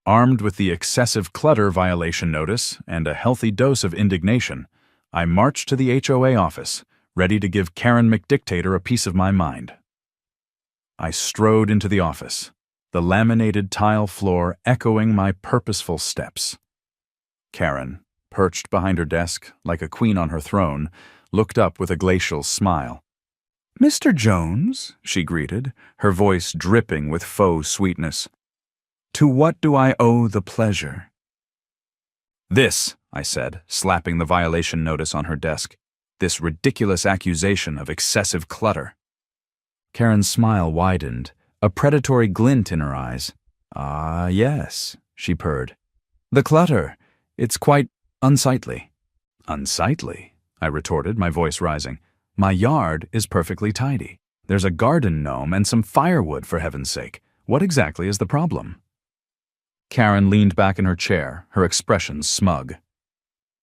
Armed with the excessive clutter violation notice and a healthy dose of indignation, I marched to the HOA office, ready to give Karen McDictator a piece of my mind. I strode into the office, the laminated tile floor echoing my purposeful steps. Karen, perched behind her desk like a queen on her throne, looked up with a glacial smile. "Mr. Jones," she greeted, her voice dripping with faux sweetness. "To what do I owe the pleasure?" "This," I said, slapping the violation notice on her desk. "This ridiculous accusation of excessive clutter." Karen's smile widened, a predatory glint in her eyes. "Ah, yes," she purred. "The clutter. It's quite unsightly." "Unsightly?" I retorted, my voice rising. "My yard is perfectly tidy. There's a garden gnome and some firewood, for heaven's sake. What exactly is the problem?" Karen leaned back in her chair, her expression smug.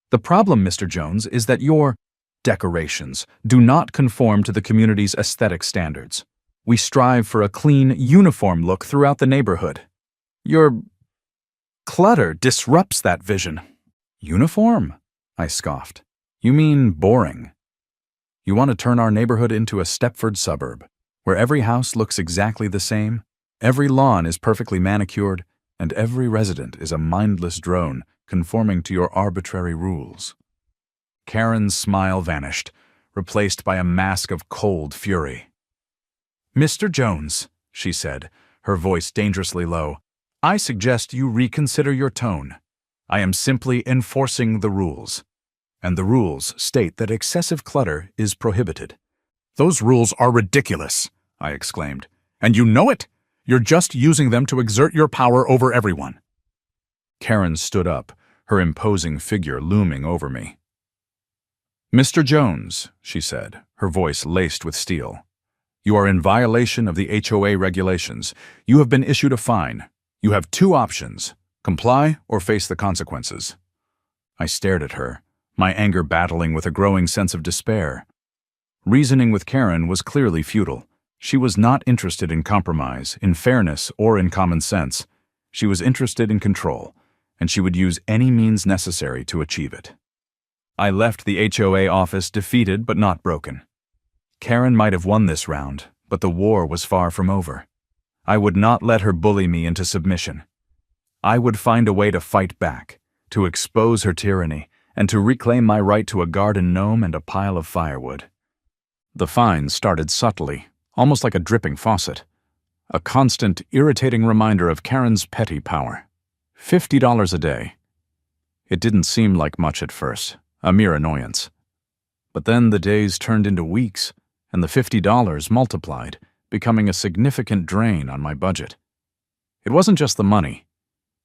"The problem, Mr. Jones, is that your decorations do not conform to the community's aesthetic standards. We strive for a clean, uniform look throughout the neighborhood. Your clutter disrupts that vision." "Uniform?" I scoffed. "You mean boring. You want to turn our neighborhood into a Stepford suburb, where every house looks exactly the same, every lawn is perfectly manicured, and every resident is a mindless drone conforming to your arbitrary rules." Karen's smile vanished, replaced by a mask of cold fury. "Mr. Jones," she said, her voice dangerously low, "I suggest you reconsider your tone. I am simply enforcing the rules, and the rules state that excessive clutter is prohibited." "Those rules are ridiculous," I exclaimed. "And you know it! You're just using them to exert your power over everyone." Karen stood up, her imposing figure looming over me. "Mr. Jones," she said, her voice laced with steel, "you are in violation of the HOA regulations. You have been issued a fine. You have two options: comply or face the consequences." I stared at her, my anger battling with a growing sense of despair. Reasoning with Karen was clearly futile. She was not interested in compromise, in fairness, or in common sense. She was interested in control, and she would use any means necessary to achieve it. I left the HOA office defeated but not broken. Karen might have won this round, but the war was far from over. I would not let her bully me into submission. I would find a way to fight back, to expose her tyranny, and to reclaim my right to a garden gnome and a pile of firewood. The fines started subtly, almost like a dripping faucet. A constant, irritating reminder of Karen's petty power. $50 a day. It didn't seem like much at first, a mere annoyance. But then the days turned into weeks, and the $50 multiplied, becoming a significant drain on my budget. It wasn't just the money.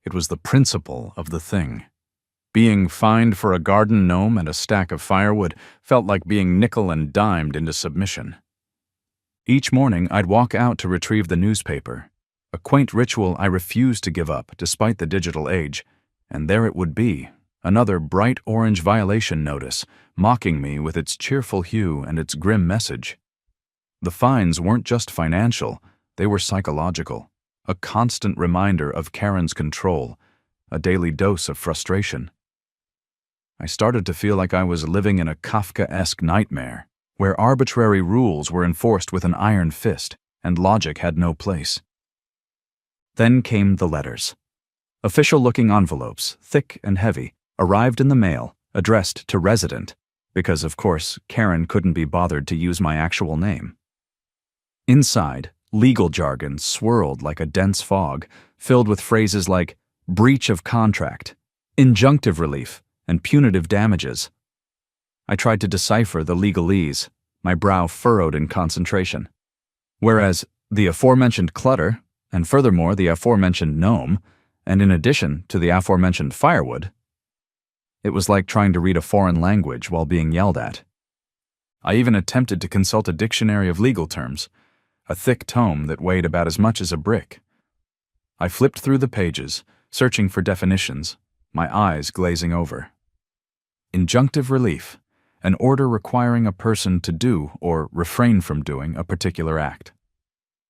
It was the principle of the thing. Being fined for a garden gnome and a stack of firewood felt like being nickel and dimed into submission. Each morning, I'd walk out to retrieve the newspaper, a quaint ritual I refused to give up despite the digital age, and there it would be, another bright orange violation notice, mocking me with its cheerful hue and its grim message. The fines weren't just financial, they were psychological, a constant reminder of Karen's control, a daily dose of frustration. I started to feel like I was living in a Kafkaesque nightmare, where arbitrary rules were enforced with an iron fist, and logic had no place. Then came the letters. Official-looking envelopes, thick and heavy, arrived in the mail, addressed to resident, because, of course, Karen couldn't be bothered to use my actual name. Inside, legal jargon swirled like a dense fog, filled with phrases like breach of contract, injunctive relief, and punitive damages. I tried to decipher the legalese, my brow furrowed in concentration. Whereas the aforementioned clutter, and furthermore the aforementioned gnome, and in addition to the aforementioned firewood, it was like trying to read a foreign language while being yelled at. I even attempted to consult a dictionary of legal terms, a thick tome that weighed about as much as a brick. I flipped through the pages, searching for definitions, my eyes glazing over. Injunctive relief, an order requiring a person to do or refrain from doing a particular act.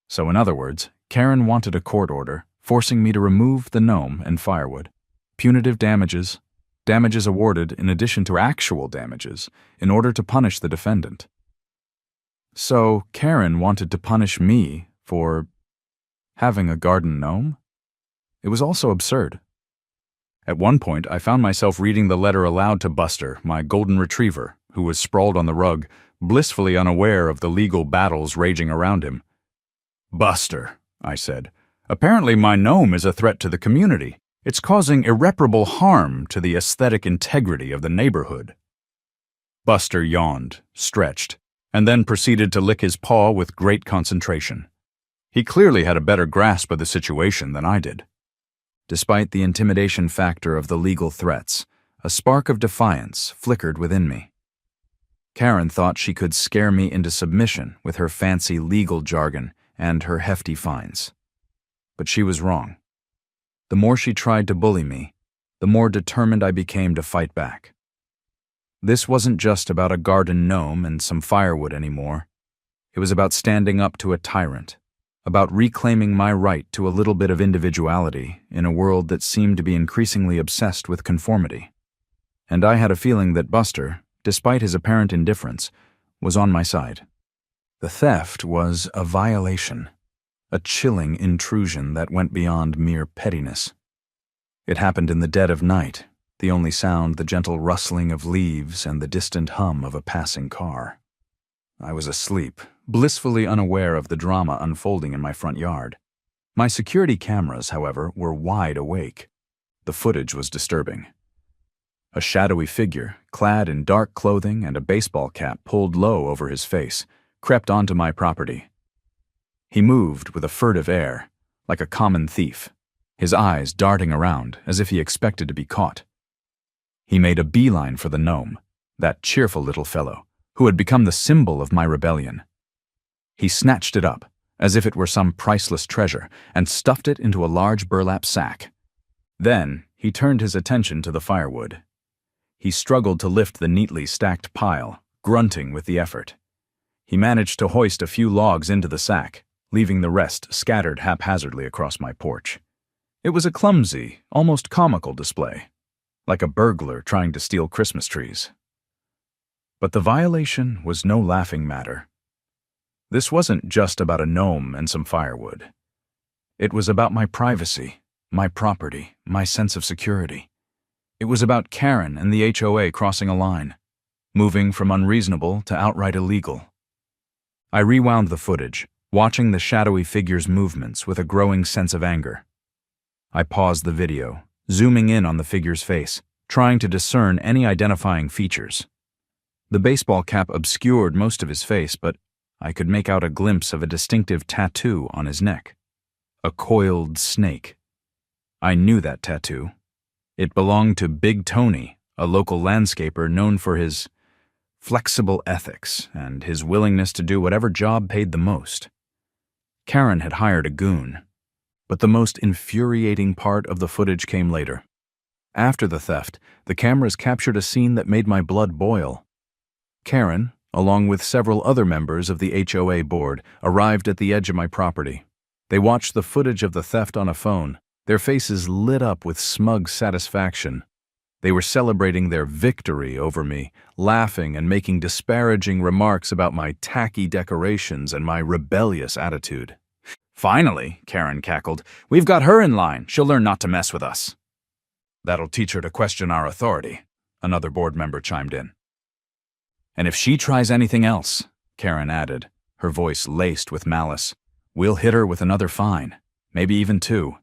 So in other words, Karen wanted a court order forcing me to remove the gnome and firewood. Punitive damages, damages awarded in addition to actual damages, in order to punish the defendant. So Karen wanted to punish me for having a garden gnome? It was also absurd. At one point, I found myself reading the letter aloud to Buster, my golden retriever, who was sprawled on the rug, blissfully unaware of the legal battles raging around him. "Buster," I said, "apparently my gnome is a threat to the community. It's causing irreparable harm to the aesthetic integrity of the neighborhood." Buster yawned, stretched, and then proceeded to lick his paw with great concentration. He clearly had a better grasp of the situation than I did. Despite the intimidation factor of the legal threats, a spark of defiance flickered within me. Karen thought she could scare me into submission with her fancy legal jargon and her hefty fines. But she was wrong. The more she tried to bully me, the more determined I became to fight back. This wasn't just about a garden gnome and some firewood anymore. It was about standing up to a tyrant, about reclaiming my right to a little bit of individuality in a world that seemed to be increasingly obsessed with conformity. And I had a feeling that Buster, despite his apparent indifference, was on my side. The theft was a violation, a chilling intrusion that went beyond mere pettiness. It happened in the dead of night, the only sound the gentle rustling of leaves and the distant hum of a passing car. I was asleep, blissfully unaware of the drama unfolding in my front yard. My security cameras, however, were wide awake. The footage was disturbing. A shadowy figure, clad in dark clothing and a baseball cap pulled low over his face, crept onto my property. He moved with a furtive air, like a common thief, his eyes darting around as if he expected to be caught. He made a beeline for the gnome, that cheerful little fellow, who had become the symbol of my rebellion. He snatched it up, as if it were some priceless treasure, and stuffed it into a large burlap sack. Then he turned his attention to the firewood. He struggled to lift the neatly stacked pile, grunting with the effort. He managed to hoist a few logs into the sack, leaving the rest scattered haphazardly across my porch. It was a clumsy, almost comical display, like a burglar trying to steal Christmas trees. But the violation was no laughing matter. This wasn't just about a gnome and some firewood. It was about my privacy, my property, my sense of security. It was about Karen and the HOA crossing a line, moving from unreasonable to outright illegal. I rewound the footage, watching the shadowy figure's movements with a growing sense of anger. I paused the video, zooming in on the figure's face, trying to discern any identifying features. The baseball cap obscured most of his face, but I could make out a glimpse of a distinctive tattoo on his neck. A coiled snake. I knew that tattoo. It belonged to Big Tony, a local landscaper known for his flexible ethics and his willingness to do whatever job paid the most. Karen had hired a goon. But the most infuriating part of the footage came later. After the theft, the cameras captured a scene that made my blood boil. Karen, along with several other members of the HOA board, arrived at the edge of my property. They watched the footage of the theft on a phone, their faces lit up with smug satisfaction. They were celebrating their victory over me, laughing and making disparaging remarks about my tacky decorations and my rebellious attitude. "Finally," Karen cackled, "we've got her in line. She'll learn not to mess with us." "That'll teach her to question our authority," another board member chimed in. "And if she tries anything else," Karen added, her voice laced with malice, "we'll hit her with another fine, maybe even 2.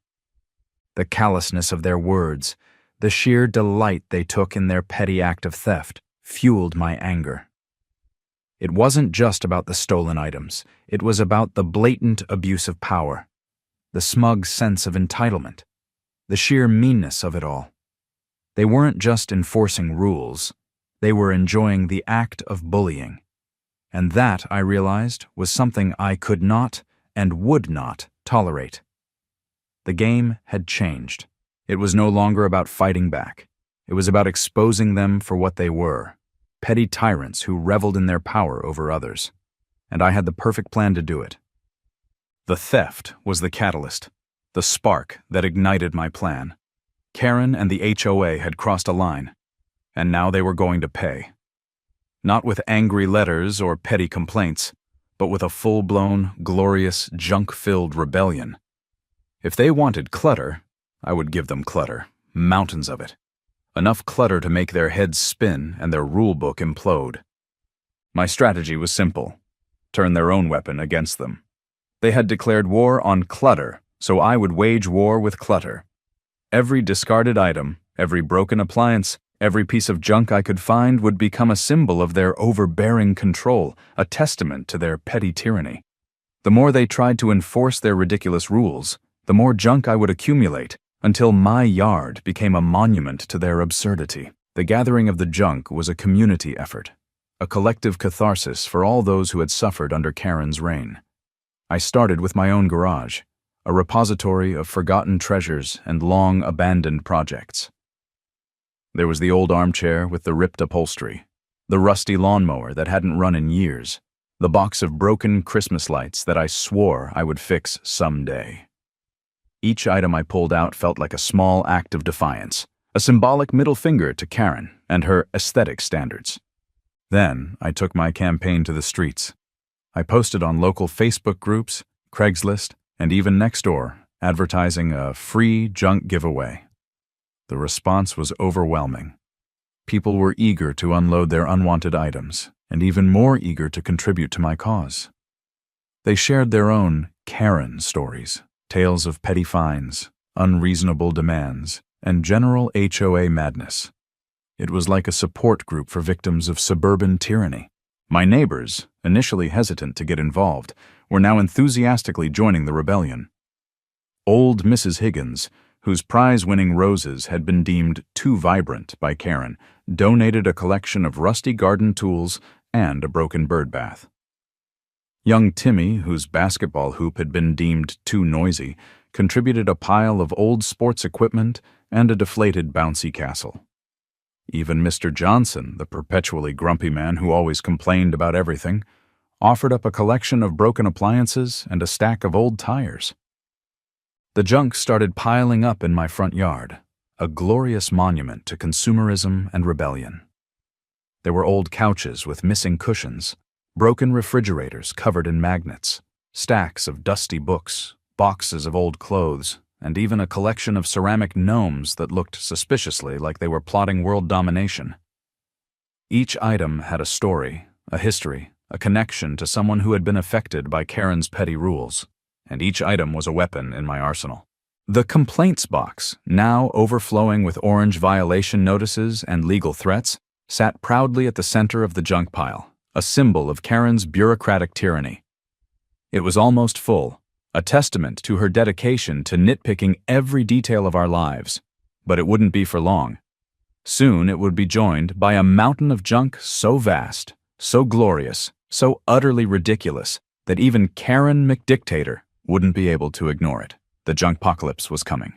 The callousness of their words, the sheer delight they took in their petty act of theft, fueled my anger. It wasn't just about the stolen items. It was about the blatant abuse of power, the smug sense of entitlement, the sheer meanness of it all. They weren't just enforcing rules. They were enjoying the act of bullying. And that, I realized, was something I could not and would not tolerate. The game had changed. It was no longer about fighting back. It was about exposing them for what they were, petty tyrants who reveled in their power over others. And I had the perfect plan to do it. The theft was the catalyst. the spark that ignited my plan. Karen and the HOA had crossed a line, and now they were going to pay. Not with angry letters or petty complaints, but with a full-blown, glorious, junk-filled rebellion. If they wanted clutter, I would give them clutter, mountains of it. Enough clutter to make their heads spin and their rule-book implode. My strategy was simple: turn their own weapon against them. They had declared war on clutter, so I would wage war with clutter. Every discarded item, every broken appliance, every piece of junk I could find would become a symbol of their overbearing control, a testament to their petty tyranny. The more they tried to enforce their ridiculous rules, the more junk I would accumulate, until my yard became a monument to their absurdity. The gathering of the junk was a community effort, a collective catharsis for all those who had suffered under Karen's reign. I started with my own garage, a repository of forgotten treasures and long-abandoned projects. There was the old armchair with the ripped upholstery, the rusty lawnmower that hadn't run in years, the box of broken Christmas lights that I swore I would fix someday. Each item I pulled out felt like a small act of defiance, a symbolic middle finger to Karen and her aesthetic standards. Then I took my campaign to the streets. I posted on local Facebook groups, Craigslist, and even Nextdoor, advertising a free junk giveaway. The response was overwhelming. People were eager to unload their unwanted items, and even more eager to contribute to my cause. They shared their own Karen stories, tales of petty fines, unreasonable demands, and general HOA madness. It was like a support group for victims of suburban tyranny. My neighbors, initially hesitant to get involved, were now enthusiastically joining the rebellion. Old Mrs. Higgins, whose prize-winning roses had been deemed too vibrant by Karen, donated a collection of rusty garden tools and a broken bird bath. Young Timmy, whose basketball hoop had been deemed too noisy, contributed a pile of old sports equipment and a deflated bouncy castle. Even Mr. Johnson, the perpetually grumpy man who always complained about everything, offered up a collection of broken appliances and a stack of old tires. The junk started piling up in my front yard, a glorious monument to consumerism and rebellion. There were old couches with missing cushions, broken refrigerators covered in magnets, stacks of dusty books, boxes of old clothes, and even a collection of ceramic gnomes that looked suspiciously like they were plotting world domination. Each item had a story, a history, a connection to someone who had been affected by Karen's petty rules, and each item was a weapon in my arsenal. The complaints box, now overflowing with orange violation notices and legal threats, sat proudly at the center of the junk pile, a symbol of Karen's bureaucratic tyranny. It was almost full, a testament to her dedication to nitpicking every detail of our lives. But it wouldn't be for long. Soon it would be joined by a mountain of junk so vast, so glorious, so utterly ridiculous, that even Karen McDictator wouldn't be able to ignore it. The junkpocalypse was coming.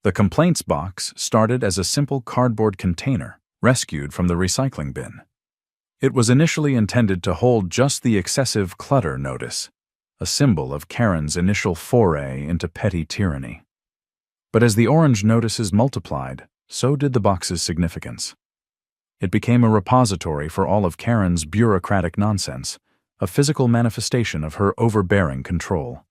The complaints box started as a simple cardboard container, rescued from the recycling bin. It was initially intended to hold just the excessive clutter notice, a symbol of Karen's initial foray into petty tyranny. But as the orange notices multiplied, so did the box's significance. It became a repository for all of Karen's bureaucratic nonsense, a physical manifestation of her overbearing control.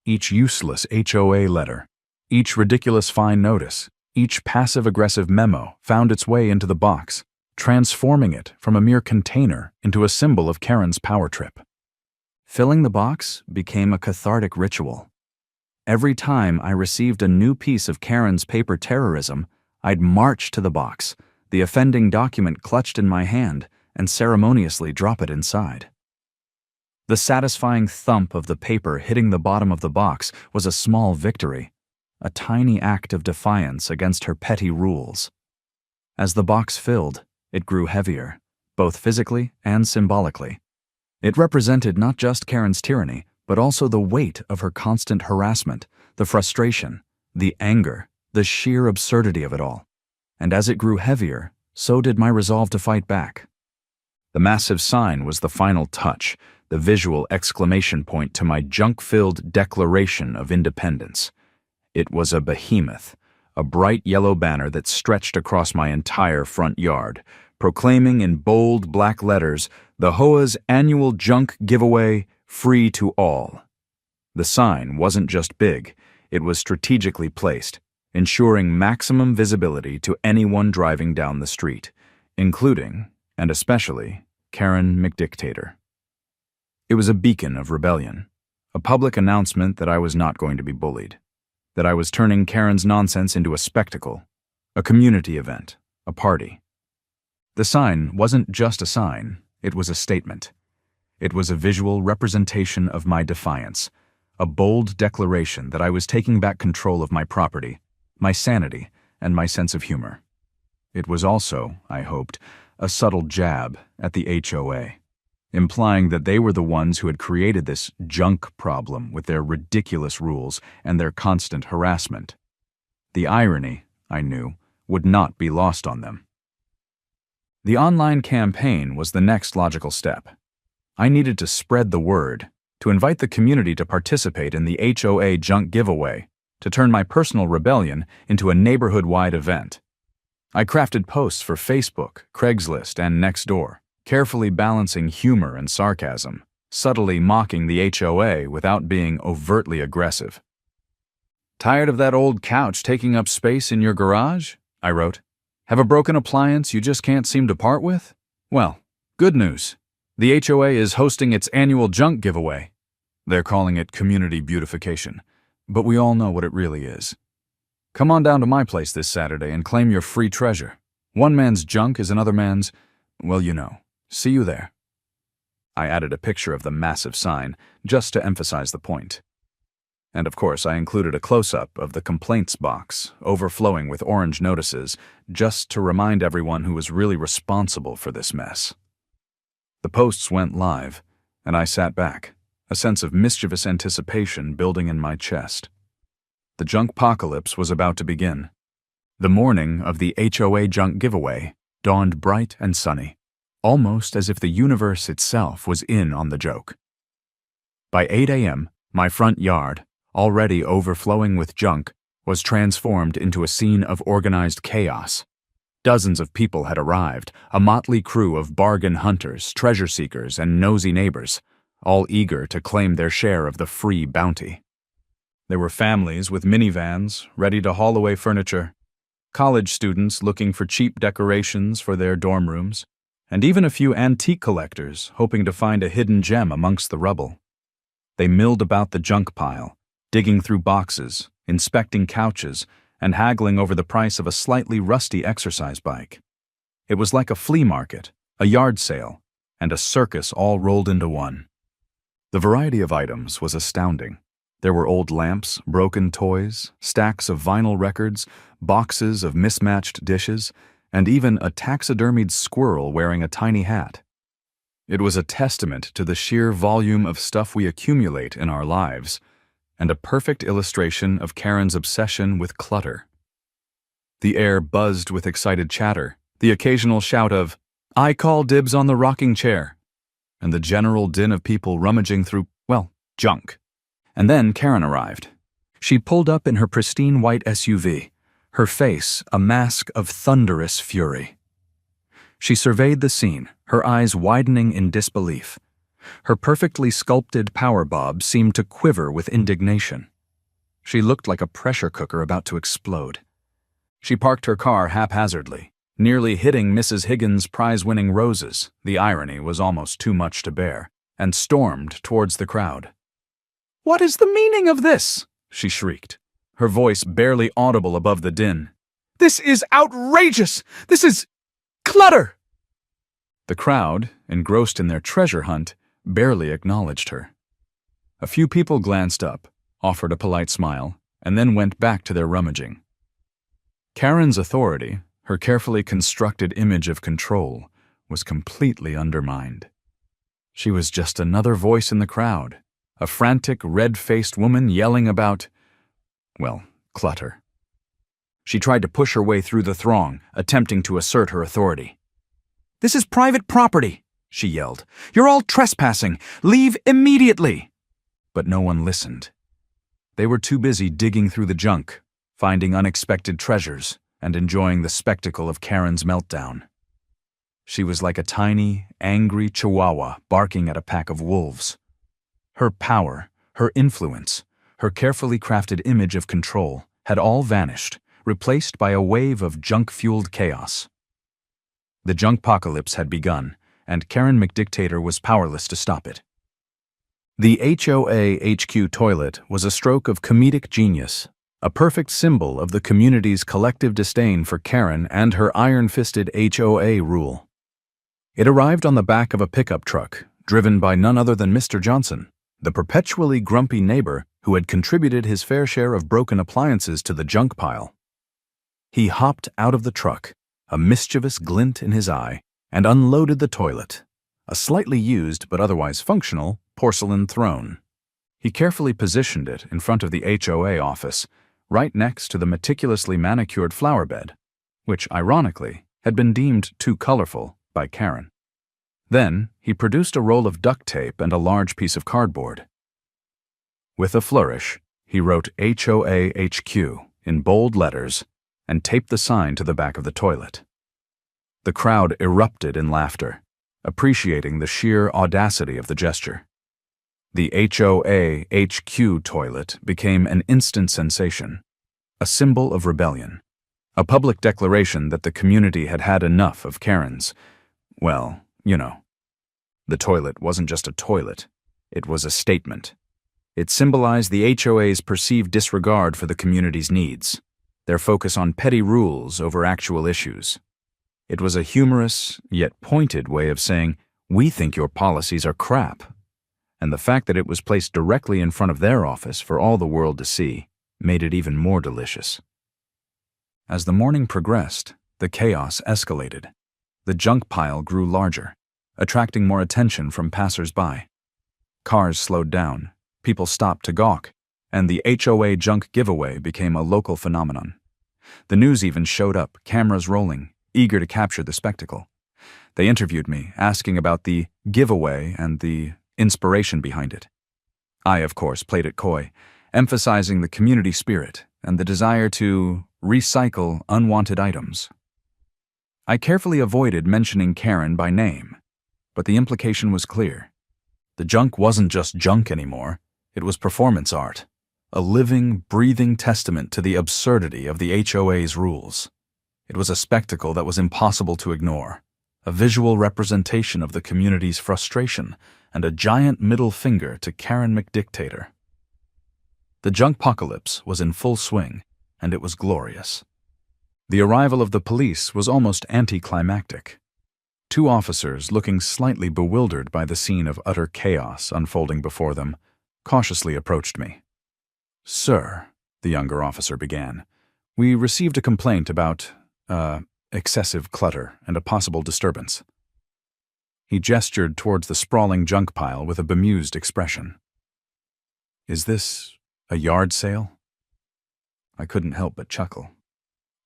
Each useless HOA letter, each ridiculous fine notice, each passive-aggressive memo found its way into the box, transforming it from a mere container into a symbol of Karen's power trip. Filling the box became a cathartic ritual. Every time I received a new piece of Karen's paper terrorism, I'd march to the box, the offending document clutched in my hand, and ceremoniously drop it inside. The satisfying thump of the paper hitting the bottom of the box was a small victory, a tiny act of defiance against her petty rules. As the box filled, it grew heavier, both physically and symbolically. It represented not just Karen's tyranny, but also the weight of her constant harassment, the frustration, the anger, the sheer absurdity of it all. And as it grew heavier, so did my resolve to fight back. The massive sign was the final touch, the visual exclamation point to my junk-filled declaration of independence. It was a behemoth, a bright yellow banner that stretched across my entire front yard, proclaiming in bold black letters the HOA's annual junk giveaway, free to all. The sign wasn't just big, it was strategically placed, ensuring maximum visibility to anyone driving down the street, including, and especially, Karen McDictator. It was a beacon of rebellion, a public announcement that I was not going to be bullied, that I was turning Karen's nonsense into a spectacle, a community event, a party. The sign wasn't just a sign, it was a statement. It was a visual representation of my defiance, a bold declaration that I was taking back control of my property, my sanity, and my sense of humor. It was also, I hoped, a subtle jab at the HOA, implying that they were the ones who had created this junk problem with their ridiculous rules and their constant harassment. The irony, I knew, would not be lost on them. The online campaign was the next logical step. I needed to spread the word, to invite the community to participate in the HOA junk giveaway, to turn my personal rebellion into a neighborhood-wide event. I crafted posts for Facebook, Craigslist, and Nextdoor, carefully balancing humor and sarcasm, subtly mocking the HOA without being overtly aggressive. "Tired of that old couch taking up space in your garage?" I wrote. "Have a broken appliance you just can't seem to part with? Well, good news. The HOA is hosting its annual junk giveaway. They're calling it community beautification, but we all know what it really is. Come on down to my place this Saturday and claim your free treasure. One man's junk is another man's, well, you know. See you there." I added a picture of the massive sign, just to emphasize the point. And of course, I included a close-up of the complaints box, overflowing with orange notices, just to remind everyone who was really responsible for this mess. The posts went live, and I sat back, a sense of mischievous anticipation building in my chest. The junkpocalypse was about to begin. The morning of the HOA junk giveaway dawned bright and sunny, almost as if the universe itself was in on the joke. By 8 a.m., my front yard, already overflowing with junk, was transformed into a scene of organized chaos. Dozens of people had arrived, a motley crew of bargain hunters, treasure seekers, and nosy neighbors, all eager to claim their share of the free bounty. There were families with minivans ready to haul away furniture, college students looking for cheap decorations for their dorm rooms, and even a few antique collectors hoping to find a hidden gem amongst the rubble. They milled about the junk pile, digging through boxes, inspecting couches, and haggling over the price of a slightly rusty exercise bike. It was like a flea market, a yard sale, and a circus all rolled into one. The variety of items was astounding. There were old lamps, broken toys, stacks of vinyl records, boxes of mismatched dishes, and even a taxidermied squirrel wearing a tiny hat. It was a testament to the sheer volume of stuff we accumulate in our lives, and a perfect illustration of Karen's obsession with clutter. The air buzzed with excited chatter, the occasional shout of, "I call dibs on the rocking chair," and the general din of people rummaging through, well, junk. And then Karen arrived. She pulled up in her pristine white SUV, her face a mask of thunderous fury. She surveyed the scene, her eyes widening in disbelief. Her perfectly sculpted power bob seemed to quiver with indignation. She looked like a pressure cooker about to explode. She parked her car haphazardly, nearly hitting Mrs. Higgins' prize-winning roses, the irony was almost too much to bear, and stormed towards the crowd. "What is the meaning of this?" she shrieked, her voice barely audible above the din. "This is outrageous! This is clutter!" The crowd, engrossed in their treasure hunt, barely acknowledged her. A few people glanced up, offered a polite smile, and then went back to their rummaging. Karen's authority, her carefully constructed image of control, was completely undermined. She was just another voice in the crowd, a frantic, red-faced woman yelling about, well, clutter. She tried to push her way through the throng, attempting to assert her authority. "This is private property," she yelled. "You're all trespassing. Leave immediately." But no one listened. They were too busy digging through the junk, finding unexpected treasures, and enjoying the spectacle of Karen's meltdown. She was like a tiny, angry chihuahua barking at a pack of wolves. Her power, her influence, her carefully crafted image of control had all vanished, replaced by a wave of junk-fueled chaos. The junkpocalypse had begun, and Karen McDictator was powerless to stop it. The HOA HQ toilet was a stroke of comedic genius, a perfect symbol of the community's collective disdain for Karen and her iron-fisted HOA rule. It arrived on the back of a pickup truck, driven by none other than Mr. Johnson, the perpetually grumpy neighbor who had contributed his fair share of broken appliances to the junk pile. He hopped out of the truck, a mischievous glint in his eye, and unloaded the toilet, a slightly used but otherwise functional porcelain throne. He carefully positioned it in front of the HOA office, right next to the meticulously manicured flower bed, which, ironically, had been deemed too colorful by Karen. Then he produced a roll of duct tape and a large piece of cardboard. With a flourish, he wrote HOA HQ in bold letters and taped the sign to the back of the toilet. The crowd erupted in laughter, appreciating the sheer audacity of the gesture. The HOA HQ toilet became an instant sensation, a symbol of rebellion, a public declaration that the community had had enough of Karen's, well, you know. The toilet wasn't just a toilet, it was a statement. It symbolized the HOA's perceived disregard for the community's needs, their focus on petty rules over actual issues. It was a humorous, yet pointed way of saying, "We think your policies are crap." And the fact that it was placed directly in front of their office for all the world to see made it even more delicious. As the morning progressed, the chaos escalated. The junk pile grew larger, attracting more attention from passers-by. Cars slowed down, people stopped to gawk, and the HOA junk giveaway became a local phenomenon. The news even showed up, cameras rolling, eager to capture the spectacle. They interviewed me, asking about the giveaway and the inspiration behind it. I, of course, played it coy, emphasizing the community spirit and the desire to recycle unwanted items. I carefully avoided mentioning Karen by name, but the implication was clear. The junk wasn't just junk anymore, it was performance art, a living, breathing testament to the absurdity of the HOA's rules. It was a spectacle that was impossible to ignore, a visual representation of the community's frustration and a giant middle finger to Karen McDictator. The junkpocalypse was in full swing, and it was glorious. The arrival of the police was almost anticlimactic. Two officers, looking slightly bewildered by the scene of utter chaos unfolding before them, cautiously approached me. "Sir," the younger officer began, "we received a complaint about, excessive clutter and a possible disturbance." He gestured towards the sprawling junk pile with a bemused expression. "Is this a yard sale?" I couldn't help but chuckle.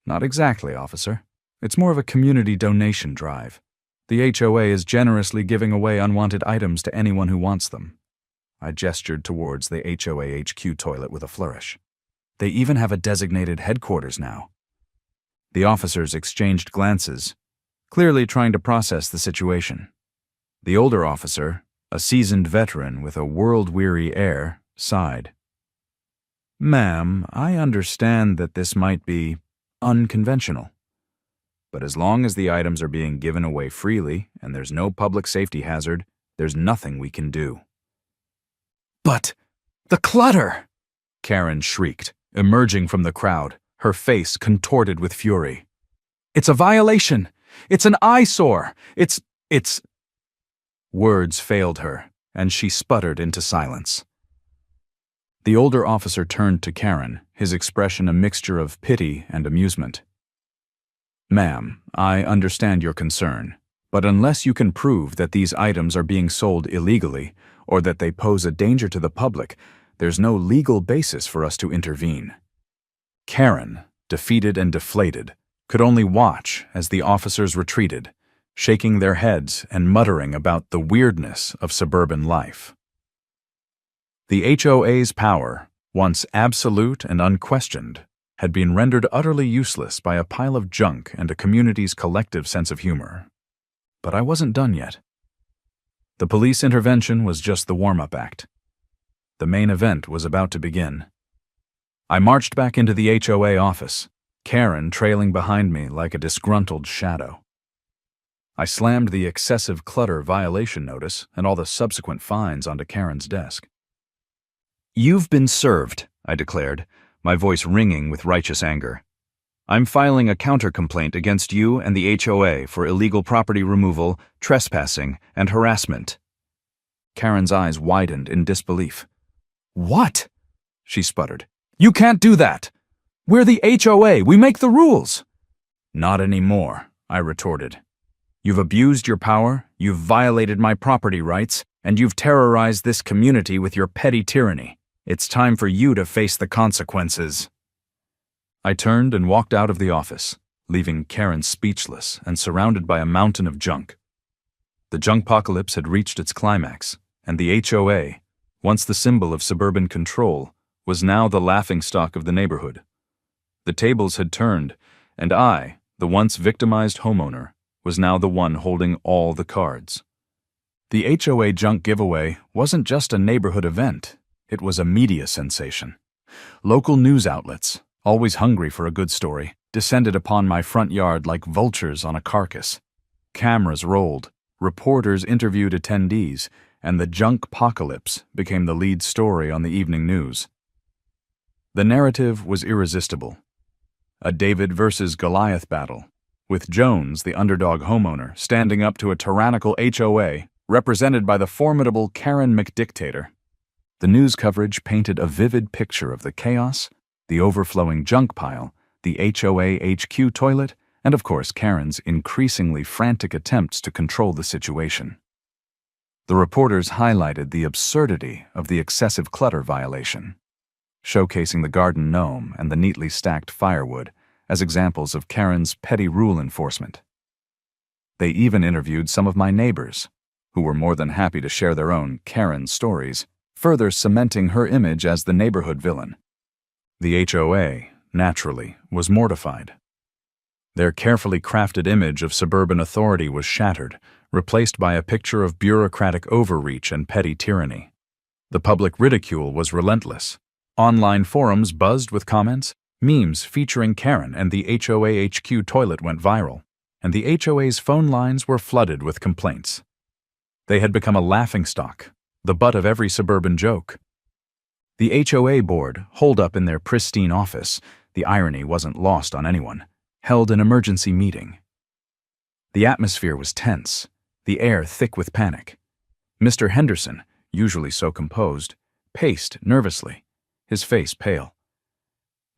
"Not exactly, officer. It's more of a community donation drive. The HOA is generously giving away unwanted items to anyone who wants them." I gestured towards the HOA HQ toilet with a flourish. "They even have a designated headquarters now." The officers exchanged glances, clearly trying to process the situation. The older officer, a seasoned veteran with a world-weary air, sighed. "Ma'am, I understand that this might be unconventional. But as long as the items are being given away freely and there's no public safety hazard, there's nothing we can do." "But the clutter!" Karen shrieked, emerging from the crowd, her face contorted with fury. "It's a violation! It's an eyesore! It's... Words failed her, and she sputtered into silence. The older officer turned to Karen, his expression a mixture of pity and amusement. "Ma'am, I understand your concern, but unless you can prove that these items are being sold illegally or that they pose a danger to the public, there's no legal basis for us to intervene." Karen, defeated and deflated, could only watch as the officers retreated, shaking their heads and muttering about the weirdness of suburban life. The HOA's power once absolute and unquestioned, had been rendered utterly useless by a pile of junk and a community's collective sense of humor. But I wasn't done yet. The police intervention was just the warm-up act. The main event was about to begin. I marched back into the HOA office, Karen trailing behind me like a disgruntled shadow. I slammed the excessive clutter violation notice and all the subsequent fines onto Karen's desk. "You've been served," I declared, my voice ringing with righteous anger. "I'm filing a counter-complaint against you and the HOA for illegal property removal, trespassing, and harassment." Karen's eyes widened in disbelief. "What?" she sputtered. "You can't do that! We're the HOA, we make the rules!" "Not anymore," I retorted. "You've abused your power, you've violated my property rights, and you've terrorized this community with your petty tyranny. It's time for you to face the consequences." I turned and walked out of the office, leaving Karen speechless and surrounded by a mountain of junk. The junkpocalypse had reached its climax, and the HOA, once the symbol of suburban control, was now the laughingstock of the neighborhood. The tables had turned, and I, the once victimized homeowner, was now the one holding all the cards. The HOA junk giveaway wasn't just a neighborhood event, it was a media sensation. Local news outlets, always hungry for a good story, descended upon my front yard like vultures on a carcass. Cameras rolled, reporters interviewed attendees, and the junkpocalypse became the lead story on the evening news. The narrative was irresistible. A David versus Goliath battle, with Jones, the underdog homeowner, standing up to a tyrannical HOA represented by the formidable Karen McDictator. The news coverage painted a vivid picture of the chaos, the overflowing junk pile, the HOA HQ toilet, and of course Karen's increasingly frantic attempts to control the situation. The reporters highlighted the absurdity of the excessive clutter violation, showcasing the garden gnome and the neatly stacked firewood as examples of Karen's petty rule enforcement. They even interviewed some of my neighbors, who were more than happy to share their own Karen stories, further cementing her image as the neighborhood villain. The HOA, naturally, was mortified. Their carefully crafted image of suburban authority was shattered, replaced by a picture of bureaucratic overreach and petty tyranny. The public ridicule was relentless. Online forums buzzed with comments, memes featuring Karen and the HOA HQ toilet went viral, and the HOA's phone lines were flooded with complaints. They had become a laughingstock, the butt of every suburban joke. The HOA board, holed up in their pristine office, the irony wasn't lost on anyone, held an emergency meeting. The atmosphere was tense, the air thick with panic. Mr. Henderson, usually so composed, paced nervously, his face pale.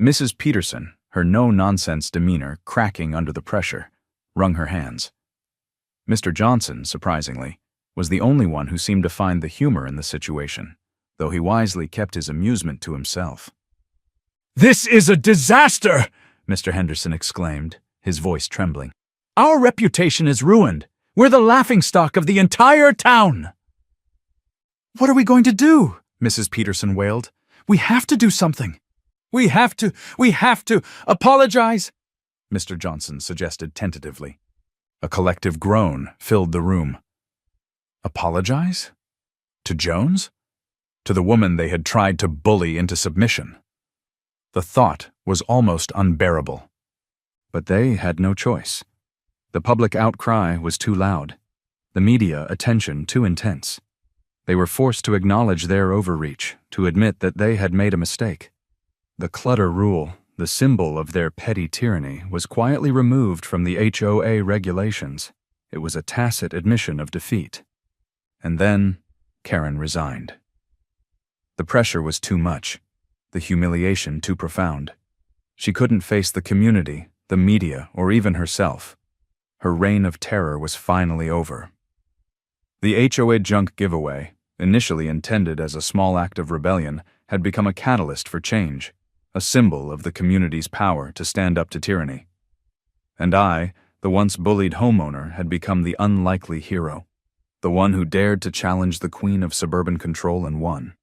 Mrs. Peterson, her no-nonsense demeanor cracking under the pressure, wrung her hands. Mr. Johnson, surprisingly, was the only one who seemed to find the humor in the situation, though he wisely kept his amusement to himself. "This is a disaster!" Mr. Henderson exclaimed, his voice trembling. "Our reputation is ruined. We're the laughingstock of the entire town." "What are we going to do?" Mrs. Peterson wailed. "We have to do something. We have to apologize," Mr. Johnson suggested tentatively. A collective groan filled the room. Apologize? To Jones? To the woman they had tried to bully into submission? The thought was almost unbearable. But they had no choice. The public outcry was too loud. The media attention too intense. They were forced to acknowledge their overreach, to admit that they had made a mistake. The clutter rule, the symbol of their petty tyranny, was quietly removed from the HOA regulations. It was a tacit admission of defeat. And then, Karen resigned. The pressure was too much, the humiliation too profound. She couldn't face the community, the media, or even herself. Her reign of terror was finally over. The HOA junk giveaway, initially intended as a small act of rebellion, had become a catalyst for change, a symbol of the community's power to stand up to tyranny. And I, the once bullied homeowner, had become the unlikely hero, the one who dared to challenge the queen of suburban control and won.